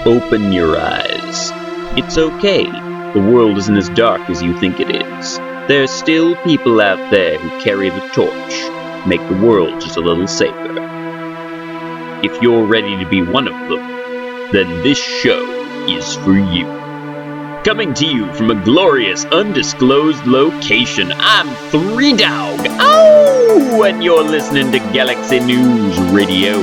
Open your eyes. It's okay. The world isn't as dark as you think it is. There are still people out there who carry the torch, make the world just a little safer. If you're ready to be one of them, then this show is for you. Coming to you from a glorious, undisclosed location, I'm Three Dog. Oh, and you're listening to Galaxy News Radio,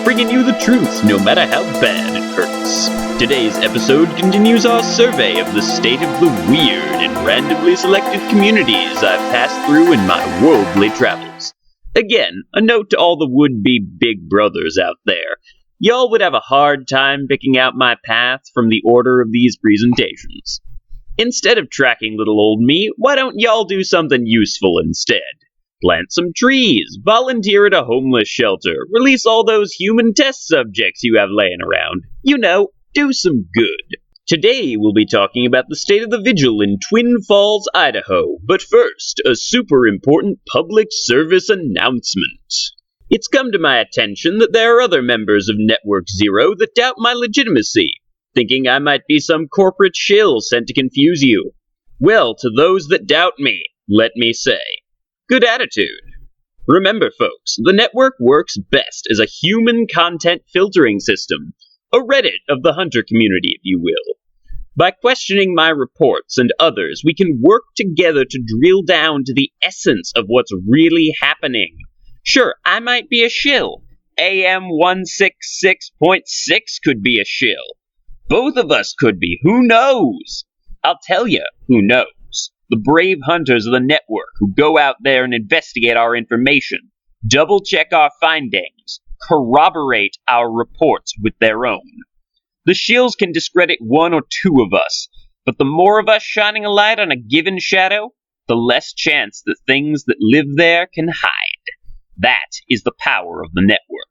bringing you the truth no matter how bad it hurts. Today's episode continues our survey of the state of the weird and randomly selected communities I've passed through in my worldly travels. Again, a note to all the would-be big brothers out there. Y'all would have a hard time picking out my path from the order of these presentations. Instead of tracking little old me, why don't y'all do something useful instead? Plant some trees, volunteer at a homeless shelter, release all those human test subjects you have laying around. You know, do some good. Today we'll be talking about the state of the vigil in Twin Falls, Idaho. But first, a super important public service announcement. It's come to my attention that there are other members of Network Zero that doubt my legitimacy, thinking I might be some corporate shill sent to confuse you. Well, to those that doubt me, let me say, good attitude. Remember, folks, the network works best as a human content filtering system, a Reddit of the hunter community, if you will. By questioning my reports and others, we can work together to drill down to the essence of what's really happening. Sure, I might be a shill. AM 166.6 could be a shill. Both of us could be. Who knows? I'll tell you who knows. The brave hunters of the network who go out there and investigate our information, double-check our findings, corroborate our reports with their own. The shills can discredit one or two of us, but the more of us shining a light on a given shadow, the less chance that things that live there can hide. That is the power of the network.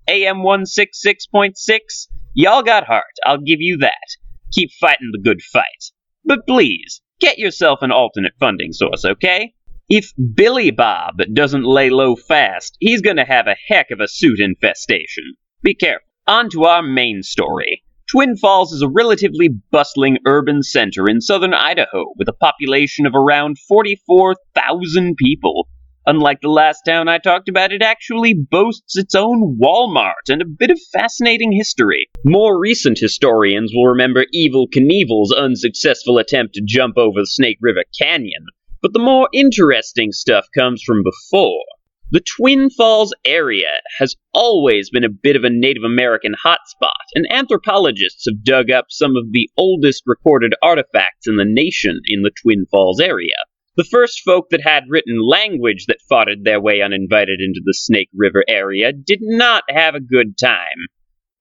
AM 166.6, y'all got heart, I'll give you that. Keep fighting the good fight. But please, get yourself an alternate funding source, okay? If Billy Bob doesn't lay low fast, he's gonna have a heck of a suit infestation. Be careful. On to our main story. Twin Falls is a relatively bustling urban center in southern Idaho with a population of around 44,000 people. Unlike the last town I talked about, it actually boasts its own Walmart and a bit of fascinating history. More recent historians will remember Evel Knievel's unsuccessful attempt to jump over the Snake River Canyon, but the more interesting stuff comes from before. The Twin Falls area has always been a bit of a Native American hotspot, and anthropologists have dug up some of the oldest recorded artifacts in the nation in the Twin Falls area. The first folk that had written language that foughted their way uninvited into the Snake River area did not have a good time.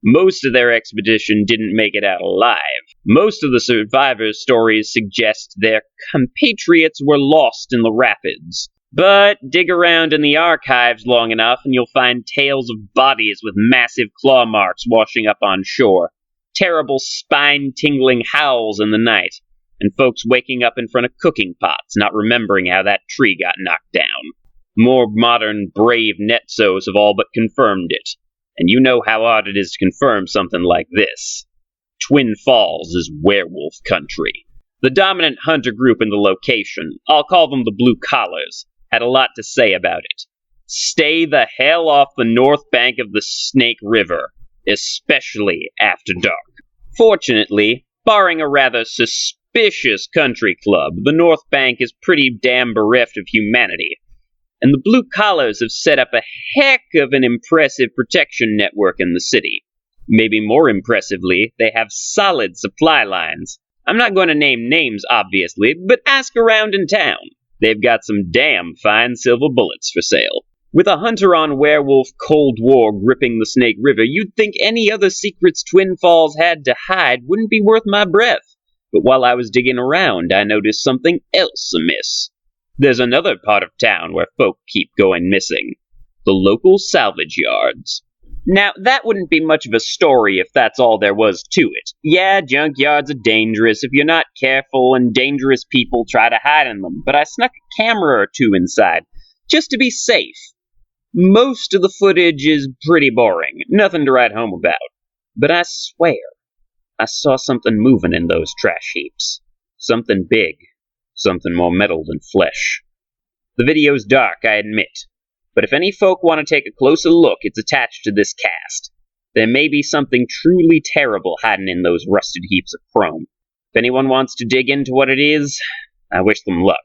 Most of their expedition didn't make it out alive. Most of the survivors' stories suggest their compatriots were lost in the rapids. But dig around in the archives long enough and you'll find tales of bodies with massive claw marks washing up on shore, terrible spine-tingling howls in the night, and folks waking up in front of cooking pots, not remembering how that tree got knocked down. More modern, brave netsos have all but confirmed it, and you know how odd it is to confirm something like this. Twin Falls is werewolf country. The dominant hunter group in the location, I'll call them the Blue Collars, had a lot to say about it. Stay the hell off the north bank of the Snake River, especially after dark. Fortunately, barring a rather suspicious country club, the North Bank is pretty damn bereft of humanity, and the Blue Collars have set up a heck of an impressive protection network in the city. Maybe more impressively, they have solid supply lines. I'm not going to name names, obviously, but ask around in town. They've got some damn fine silver bullets for sale. With a hunter-on-werewolf Cold War gripping the Snake River, you'd think any other secrets Twin Falls had to hide wouldn't be worth my breath. But while I was digging around, I noticed something else amiss. There's another part of town where folk keep going missing. The local salvage yards. Now, that wouldn't be much of a story if that's all there was to it. Yeah, junkyards are dangerous if you're not careful, and dangerous people try to hide in them, but I snuck a camera or two inside, just to be safe. Most of the footage is pretty boring, nothing to write home about. But I swear, I saw something moving in those trash heaps. Something big. Something more metal than flesh. The video's dark, I admit, but if any folk want to take a closer look, it's attached to this cast. There may be something truly terrible hiding in those rusted heaps of chrome. If anyone wants to dig into what it is, I wish them luck.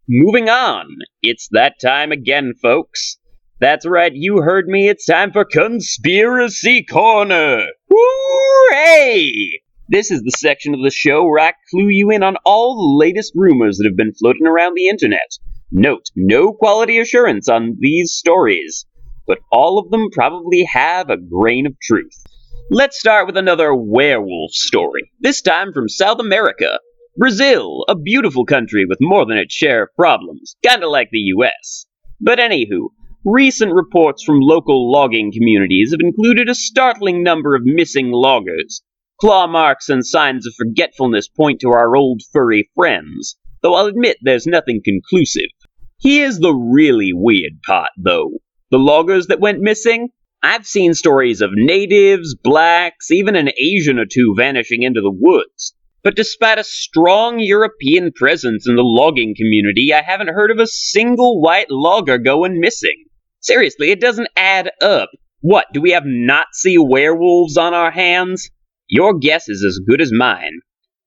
Moving on, it's that time again, folks. That's right, you heard me, it's time for Conspiracy Corner! Hooray! This is the section of the show where I clue you in on all the latest rumors that have been floating around the internet. Note, no quality assurance on these stories, but all of them probably have a grain of truth. Let's start with another werewolf story, this time from South America. Brazil, a beautiful country with more than its share of problems, kinda like the US. But anywho, recent reports from local logging communities have included a startling number of missing loggers. Claw marks and signs of forgetfulness point to our old furry friends, though I'll admit there's nothing conclusive. Here's the really weird part, though. The loggers that went missing? I've seen stories of natives, blacks, even an Asian or two vanishing into the woods. But despite a strong European presence in the logging community, I haven't heard of a single white logger going missing. Seriously, it doesn't add up. What, do we have Nazi werewolves on our hands? Your guess is as good as mine.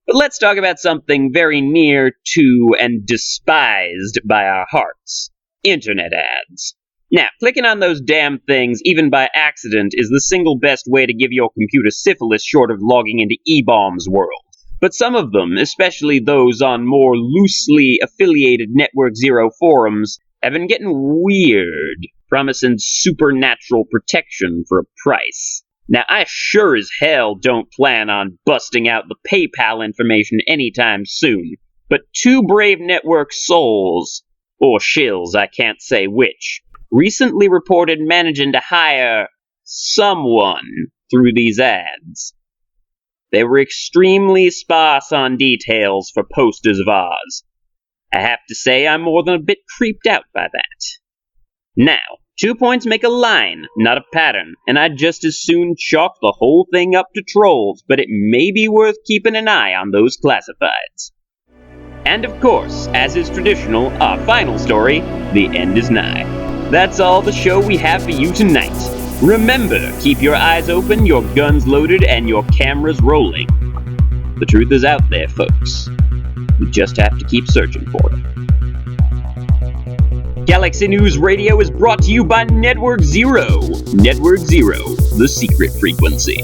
But let's talk about something very near to and despised by our hearts. Internet ads. Now, clicking on those damn things, even by accident, is the single best way to give your computer syphilis short of logging into eBaum's world. But some of them, especially those on more loosely affiliated Network Zero forums, have been getting weird, promising supernatural protection for a price. Now, I sure as hell don't plan on busting out the PayPal information anytime soon, but two brave network souls, or shills, I can't say which, recently reported managing to hire someone through these ads. They were extremely sparse on details for posters of ours. I have to say I'm more than a bit creeped out by that. Now, 2 points make a line, not a pattern, and I'd just as soon chalk the whole thing up to trolls, but it may be worth keeping an eye on those classifieds. And of course, as is traditional, our final story, the end is nigh. That's all the show we have for you tonight. Remember, keep your eyes open, your guns loaded, and your cameras rolling. The truth is out there, folks. We just have to keep searching for it. Galaxy News Radio is brought to you by Network Zero. Network Zero, the secret frequency.